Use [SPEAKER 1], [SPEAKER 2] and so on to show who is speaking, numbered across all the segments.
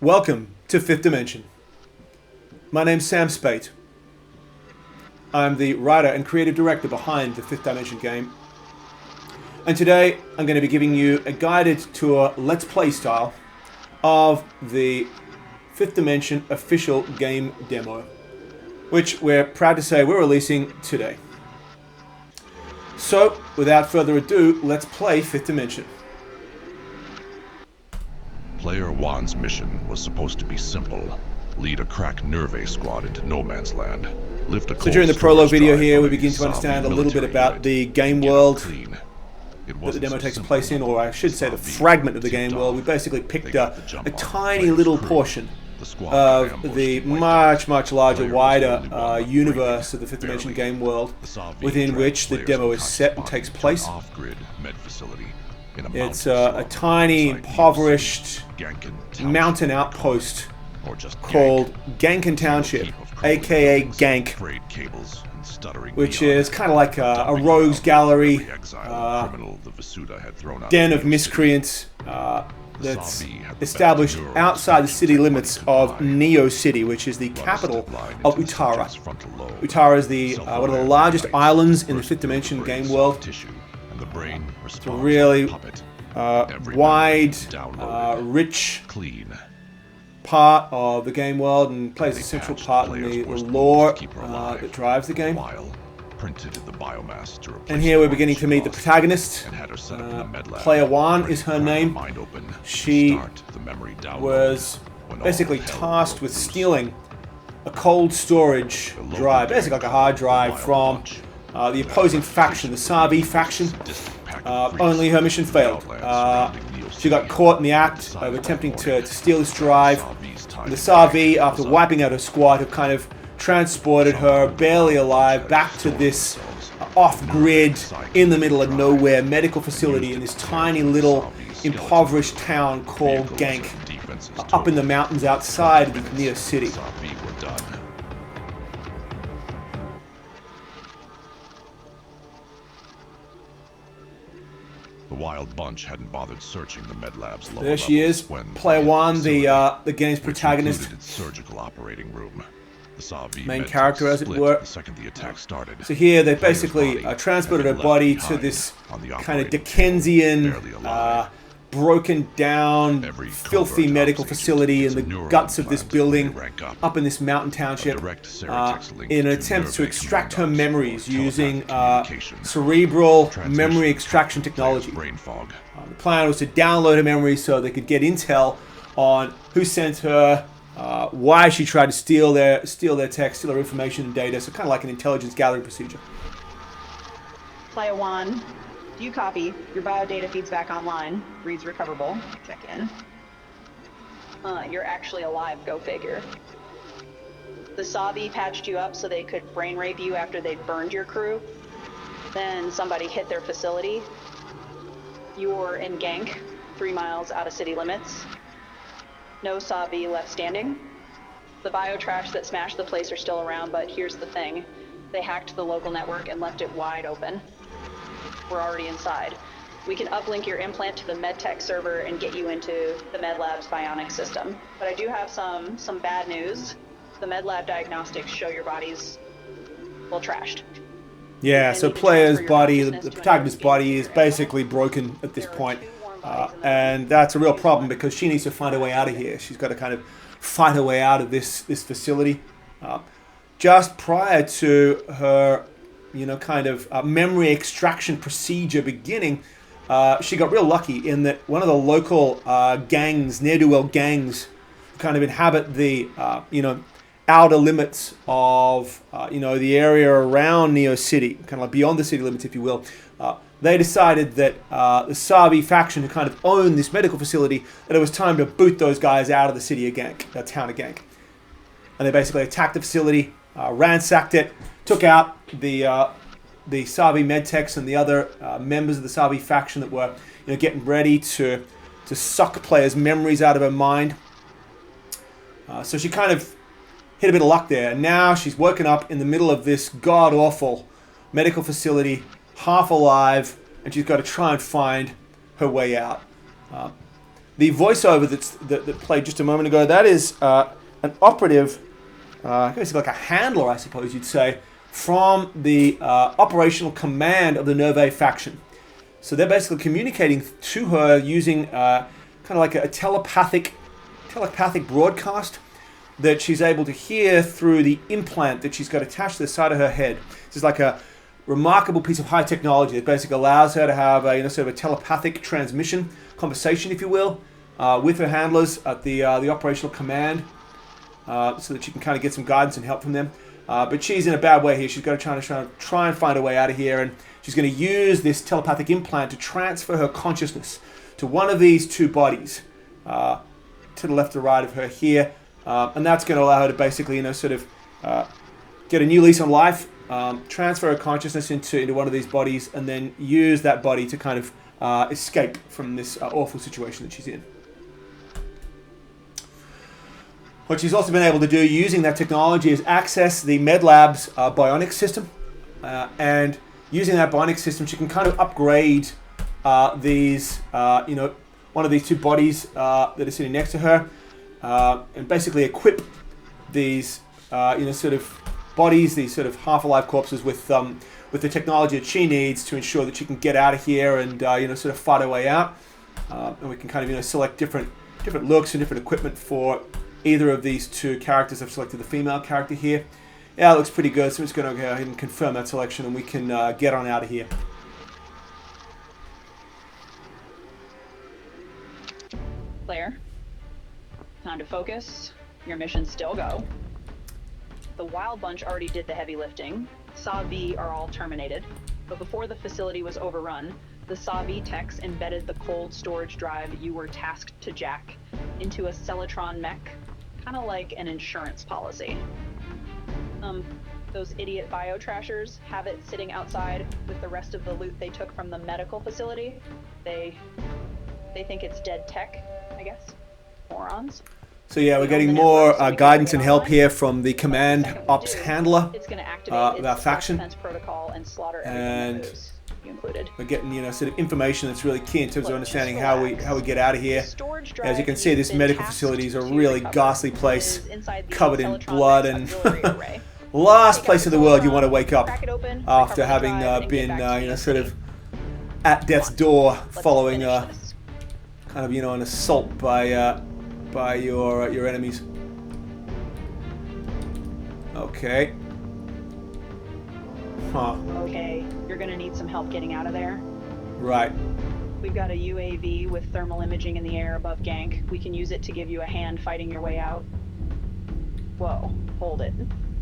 [SPEAKER 1] Welcome to Fifth Dimension. My name's Sam Spate. I'm the writer and creative director behind the Fifth Dimension game. And today I'm going to be giving you a guided tour, let's play style, of the Fifth Dimension official game demo, which we're proud to say we're releasing today. So, without further ado, let's play Fifth Dimension.
[SPEAKER 2] Player Juan's mission was supposed to be simple. Lead a crack Nerve squad into no man's land. Lift a
[SPEAKER 1] So during the prologue video here, we begin to understand a little bit about the game world that the demo takes place in, or I should say the fragment of the game world. We basically picked a tiny little portion of the much larger, wider universe of the Fifth Dimension game world within which the demo is set and takes place. It's a tiny, impoverished mountain outpost called Ganken Township, aka Gank, which is kind of like a rogues gallery, den of miscreants that's established outside the city limits of Neo City, which is the capital of Utara. Utara is one of the largest islands in the Fifth Dimension game world. It's a really wide, rich part of the game world and plays a central part in the lore that drives the game. And here we're beginning to meet the protagonist. Player Juan is her name. She was basically tasked with stealing a cold storage drive, basically like a hard drive from the opposing faction, the Savi faction. Only her mission failed. She got caught in the act of attempting to steal this drive. And the Savi, after wiping out her squad, have kind of transported her, barely alive, back to this off-grid, in the middle of nowhere medical facility in this tiny little impoverished town called Gank, up in the mountains outside of Neo City.
[SPEAKER 2] The wild bunch hadn't bothered searching the med lab's lower
[SPEAKER 1] There she is, Player Juan, the game's protagonist.
[SPEAKER 2] Its surgical operating room. The Savi
[SPEAKER 1] main character, as it were.
[SPEAKER 2] The second the attack started.
[SPEAKER 1] So here they basically transported her body to this kind of Dickensian, broken down, filthy medical facility in the guts of this building up in this mountain township in an attempt to extract her memories using cerebral memory extraction technology. The plan was to download her memories so they could get intel on who sent her, why she tried to steal their text, steal their information and data, so kind of like an intelligence gathering procedure.
[SPEAKER 3] Player Juan, do you copy? Your biodata feeds back online. Reads recoverable. Check in. You're actually alive, go figure. The Savi patched you up so they could brain rape you after they'd burned your crew. Then somebody hit their facility. You're in Gank, 3 miles out of city limits. No Savi left standing. The biotrash that smashed the place are still around, but here's the thing. They hacked the local network and left it wide open. We're already inside. We can uplink your implant to the MedTech server and get you into the MedLab's bionic system. But I do have some bad news. The MedLab diagnostics show your body's, well, trashed.
[SPEAKER 1] Yeah, so player's body, the protagonist's body is basically broken at this point. And that's a real problem because she needs to find her way out of here. She's got to kind of fight her way out of this facility. Just prior to her kind of memory extraction procedure beginning, she got real lucky in that one of the local gangs, ne'er-do-well gangs, kind of inhabit the, outer limits of, the area around Neo City, kind of like beyond the city limits, if you will. They decided that the Savi faction, who kind of owned this medical facility, that it was time to boot those guys out of the city of Gank, that town of Gank. And they basically attacked the facility, ransacked it, took out the Savi medtechs and the other members of the Savi faction that were getting ready to suck players' memories out of her mind. So she kind of hit a bit of luck there. And now she's woken up in the middle of this god-awful medical facility, half alive, and she's got to try and find her way out. the voiceover that played just a moment ago, that is an operative, basically like a handler, I suppose you'd say, from the operational command of the Nerve faction. So they're basically communicating to her using kind of like a telepathic broadcast that she's able to hear through the implant that she's got attached to the side of her head. This is like a remarkable piece of high technology that basically allows her to have a sort of a telepathic transmission, conversation, if you will, with her handlers at the operational command, so that she can kind of get some guidance and help from them. But she's in a bad way here. She's got to try and find a way out of here, and she's going to use this telepathic implant to transfer her consciousness to one of these two bodies, to the left or right of her here, and that's going to allow her to basically, sort of get a new lease on life, transfer her consciousness into one of these bodies, and then use that body to kind of escape from this awful situation that she's in. What she's also been able to do using that technology is access the MedLab's bionic system, and using that bionic system, she can kind of upgrade these, one of these two bodies that are sitting next to her, and basically equip these, sort of bodies, these sort of half-alive corpses with the technology that she needs to ensure that she can get out of here and sort of fight her way out. And we can kind of select different looks and different equipment for either of these two characters. I've selected the female character here. Yeah, it looks pretty good, so I'm just going to go ahead and confirm that selection, and we can get on out of here.
[SPEAKER 3] Claire, time to focus. Your missions still go. The Wild Bunch already did the heavy lifting. SA-V are all terminated, but before the facility was overrun, the SA-V techs embedded the cold storage drive you were tasked to jack into a Celatron mech, kind of like an insurance policy. Those idiot bio-trashers have it sitting outside with the rest of the loot they took from the medical facility. They think it's dead tech, I guess. Morons.
[SPEAKER 1] So yeah, we're getting more guidance and help here from the command ops handler of our faction, and we're getting sort of information that's really key in terms of understanding how we get out of here. As you can see, this medical facility is a really ghastly place, covered in blood, and last place in the world you want to wake up after having been sort of at death's door following kind of an assault by your enemies. Okay. Huh.
[SPEAKER 3] Okay, you're gonna need some help getting out of there.
[SPEAKER 1] Right.
[SPEAKER 3] We've got a UAV with thermal imaging in the air above Gank. We can use it to give you a hand fighting your way out. Whoa, hold it.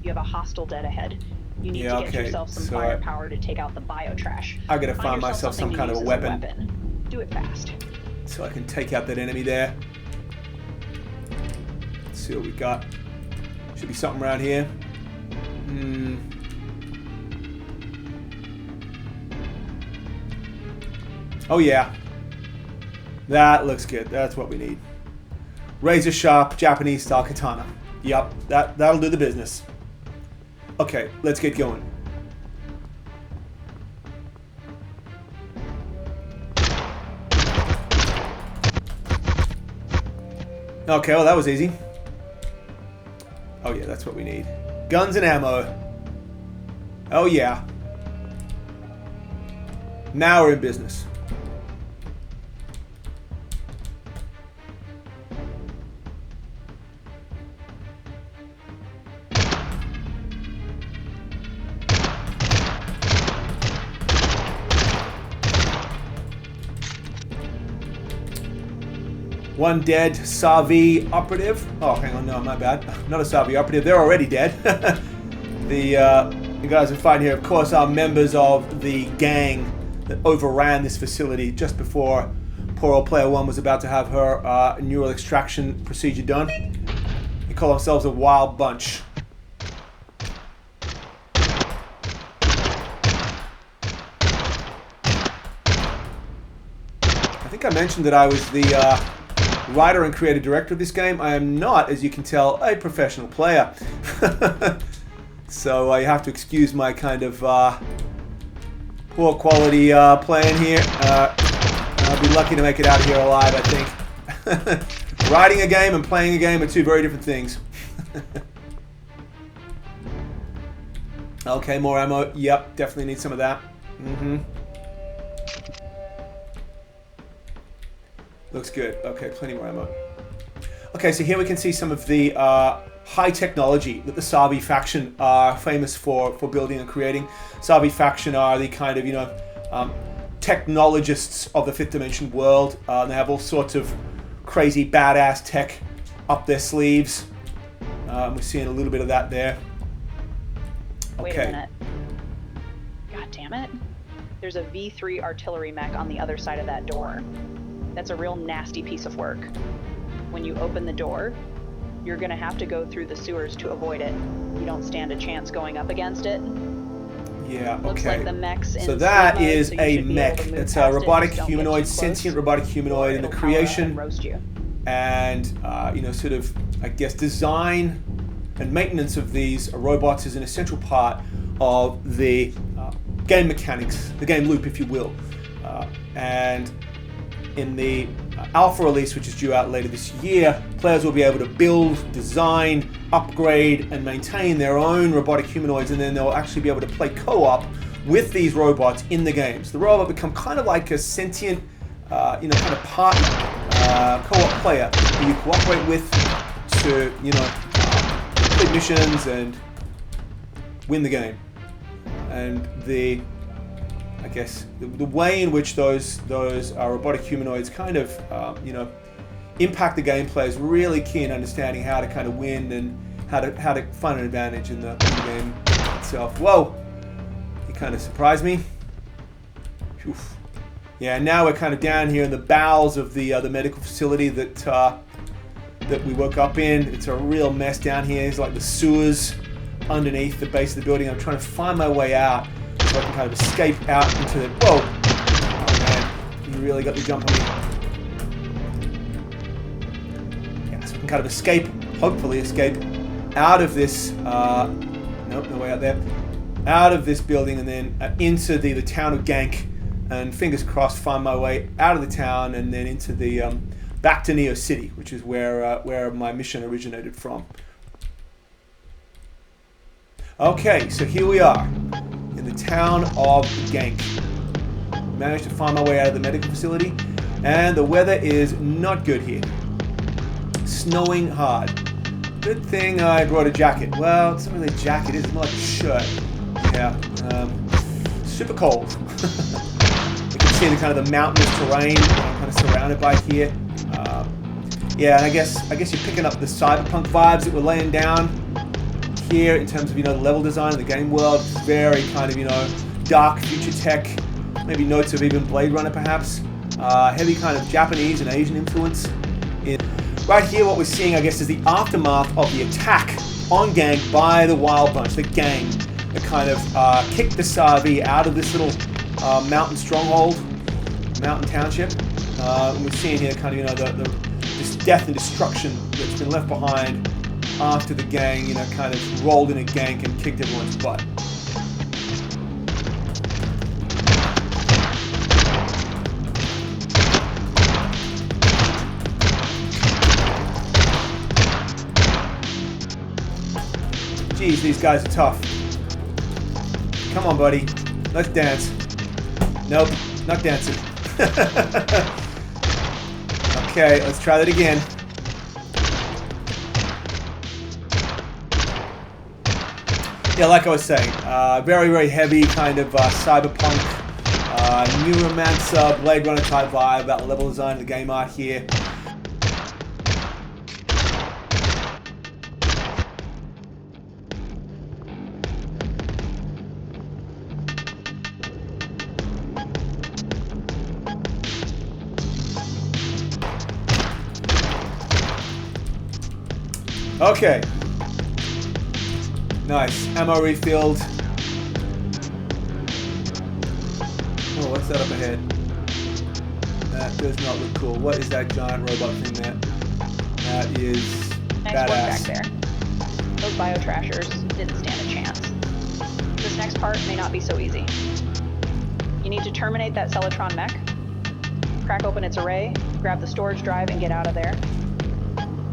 [SPEAKER 3] You have a hostile dead ahead. You need to get yourself some firepower to take out the biotrash.
[SPEAKER 1] I gotta find myself some kind of a weapon.
[SPEAKER 3] Do it fast.
[SPEAKER 1] So I can take out that enemy there. Let's see what we got. Should be something around here. Oh yeah. That looks good. That's what we need. Razor sharp Japanese style katana. Yup, that'll do the business. Okay, let's get going. Okay, well that was easy. Oh yeah, that's what we need. Guns and ammo. Oh yeah. Now we're in business. One dead SA-V operative. Oh, hang on, no, my bad. Not a SA-V operative. They're already dead. The guys who are fighting here, of course, are members of the gang that overran this facility just before poor old Player One was about to have her neural extraction procedure done. They call themselves a Wild Bunch. I think I mentioned that I was the writer and creative director of this game. I am not, as you can tell, a professional player. So you have to excuse my kind of poor quality playing here. I'll be lucky to make it out of here alive, I think. Writing a game and playing a game are two very different things. Okay, more ammo. Yep, definitely need some of that. Looks good. Okay, plenty more ammo. Okay, so here we can see some of the high technology that the Savi faction are famous for building and creating. Savi faction are the kind of, you know, technologists of the fifth dimension world. They have all sorts of crazy badass tech up their sleeves. We're seeing a little bit of that there.
[SPEAKER 3] Wait a minute. God damn it. There's a V3 artillery mech on the other side of that door. That's a real nasty piece of work. When you open the door, you're gonna have to go through the sewers to avoid it. You don't stand a chance going up against it.
[SPEAKER 1] Yeah, okay.
[SPEAKER 3] Looks like the mech's in
[SPEAKER 1] so that
[SPEAKER 3] mode,
[SPEAKER 1] is
[SPEAKER 3] so
[SPEAKER 1] a mech. It's a robotic humanoid, sentient robotic humanoid in the creation and you know, sort of, I guess, design and maintenance of these robots is an essential part of the game mechanics, the game loop, if you will. And in the alpha release, which is due out later this year, players will be able to build, design, upgrade, and maintain their own robotic humanoids, and then they'll actually be able to play co-op with these robots in the games. The robot become kind of like a sentient, you know, kind of partner, co-op player who you cooperate with to, you know, complete missions and win the game. And the, I guess, the way in which those robotic humanoids kind of, you know, impact the gameplay is really key in understanding how to kind of win and how to find an advantage in the game itself. Whoa! You kind of surprised me. Oof. Yeah, now we're kind of down here in the bowels of the medical facility that we woke up in. It's a real mess down here. It's like the sewers underneath the base of the building. I'm trying to find my way out so I can kind of escape out into the... Whoa! Oh man, you really got the jump on me. Yeah, so I can kind of escape, hopefully escape, out of this... nope, no way out there. Out of this building and then into the town of Gank, and fingers crossed find my way out of the town and then into the... back to Neo City, which is where my mission originated from. Okay, so here we are in the town of Gank. Managed to find my way out of the medical facility, and the weather is not good here. Snowing hard. Good thing I brought a jacket. Well, it's not really a jacket, it's more like a shirt. Yeah, super cold. You can see the kind of the mountainous terrain I'm kind of surrounded by here. Yeah, and I guess you're picking up the cyberpunk vibes that we're laying down here in terms of, you know, the level design of the game world. Very kind of, you know, dark future tech, maybe notes of even Blade Runner perhaps. Heavy kind of Japanese and Asian influence. Right here what we're seeing, I guess, is the aftermath of the attack on Gank by the Wild Bunch, the gang that kind of kicked the Savi out of this little mountain stronghold, mountain township. And we're seeing here kind of, you know, this death and destruction that's been left behind after the gang, you know, kind of rolled in a Gank and kicked everyone's butt. Jeez, these guys are tough. Come on, buddy. Let's dance. Nope, not dancing. Okay, let's try that again. Yeah, like I was saying, very, very heavy kind of cyberpunk, Neuromancer, Blade Runner type vibe about the level design of the game art here. Okay. Nice. Ammo refilled. Oh, what's that up ahead? That does not look cool. What is that giant robot thing there? That is
[SPEAKER 3] nice
[SPEAKER 1] badass.
[SPEAKER 3] Work back there. Those biotrashers didn't stand a chance. This next part may not be so easy. You need to terminate that Celatron mech, crack open its array, grab the storage drive, and get out of there.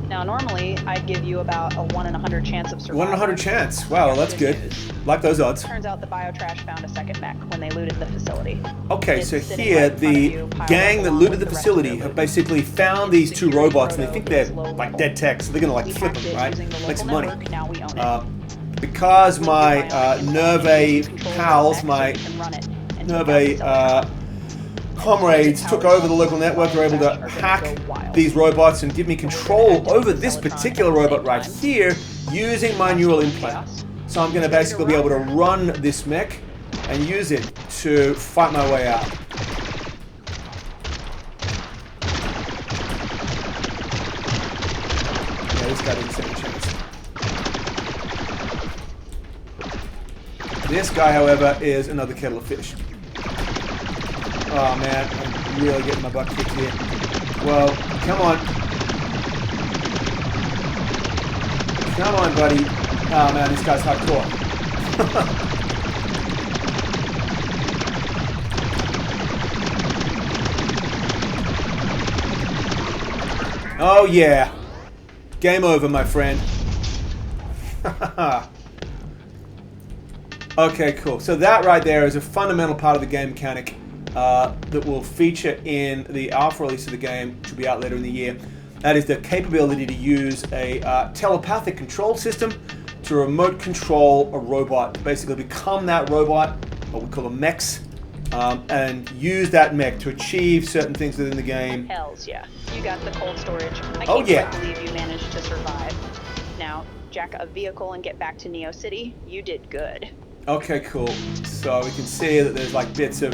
[SPEAKER 3] Now, normally, I'd give you about a 1 in 100 chance of survival.
[SPEAKER 1] 1 in 100 chance. Wow, that's good.
[SPEAKER 3] News.
[SPEAKER 1] Like those odds.
[SPEAKER 3] Turns out the biotrash found a second mech when they looted the facility.
[SPEAKER 1] Okay,
[SPEAKER 3] It's
[SPEAKER 1] so
[SPEAKER 3] sitting
[SPEAKER 1] here,
[SPEAKER 3] right in front of
[SPEAKER 1] the
[SPEAKER 3] you, piled
[SPEAKER 1] gang
[SPEAKER 3] up
[SPEAKER 1] that
[SPEAKER 3] along
[SPEAKER 1] looted
[SPEAKER 3] with
[SPEAKER 1] the
[SPEAKER 3] rest of
[SPEAKER 1] facility
[SPEAKER 3] their
[SPEAKER 1] have
[SPEAKER 3] loot.
[SPEAKER 1] basically found these 2
[SPEAKER 3] Security
[SPEAKER 1] robots, and they
[SPEAKER 3] proto
[SPEAKER 1] think they're
[SPEAKER 3] is low
[SPEAKER 1] like
[SPEAKER 3] level.
[SPEAKER 1] dead tech, so they're gonna like
[SPEAKER 3] We
[SPEAKER 1] flip
[SPEAKER 3] hacked
[SPEAKER 1] them,
[SPEAKER 3] it
[SPEAKER 1] right?
[SPEAKER 3] using the
[SPEAKER 1] Make some
[SPEAKER 3] local
[SPEAKER 1] money.
[SPEAKER 3] network, now we own it.
[SPEAKER 1] Because
[SPEAKER 3] We'll
[SPEAKER 1] my
[SPEAKER 3] keep an eye on it
[SPEAKER 1] Nerve
[SPEAKER 3] and control
[SPEAKER 1] pals,
[SPEAKER 3] the
[SPEAKER 1] my
[SPEAKER 3] mech so we can run it and take out the
[SPEAKER 1] Nerve comrades took over the local network, they're able to hack these robots and give me control over this particular robot right here using my neural implant. So I'm going to basically be able to run this mech and use it to fight my way out. Yeah, this guy didn't stand a chance. This guy, however, is another kettle of fish. Oh man, I'm really getting my butt kicked here. Well, come on. Come on, buddy. Oh man, this guy's hardcore. Oh yeah. Game over, my friend. Okay, cool. So that right there is a fundamental part of the game mechanic that will feature in the alpha release of the game, which will be out later in the year. That is the capability to use a telepathic control system to remote control a robot. Basically become that robot, what we call a mechs, and use that mech to achieve certain things within the game.
[SPEAKER 3] Hells yeah. You got the cold storage. I
[SPEAKER 1] Oh,
[SPEAKER 3] can't
[SPEAKER 1] yeah.
[SPEAKER 3] quite believe you managed to survive. Now, jack a vehicle and get back to Neo City. You did good.
[SPEAKER 1] Okay, cool. So we can see that there's like bits of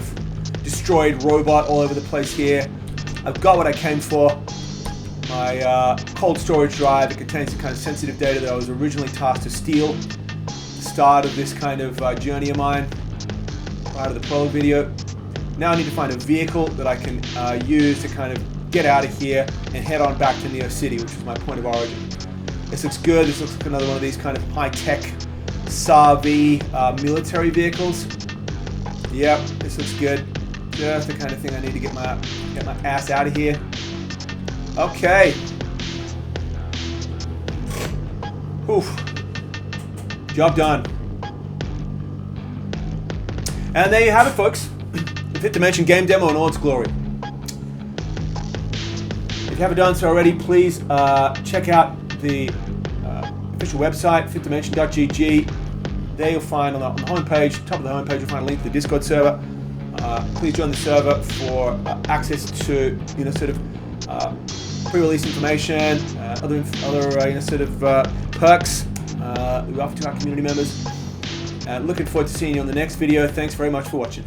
[SPEAKER 1] destroyed robot all over the place here. I've got what I came for. My cold storage drive. It contains the kind of sensitive data that I was originally tasked to steal. The start of this kind of journey of mine. Part of the prologue video. Now I need to find a vehicle that I can use to kind of get out of here and head on back to Neo City, which is my point of origin. This looks good. This looks like another one of these kind of high-tech SAR-V military vehicles. Yep, this looks good. Just the kind of thing I need to get my ass out of here. Okay. Oof. Job done. And there you have it, folks. The Fifth Dimension game demo in all its glory. If you haven't done so already, please check out the official website, fifthdimension.gg. There you'll find on the homepage, top of the homepage, you'll find a link to the Discord server. Please join the server for access to sort of pre-release information, other sort of perks we offer to our community members. Looking forward to seeing you on the next video. Thanks very much for watching.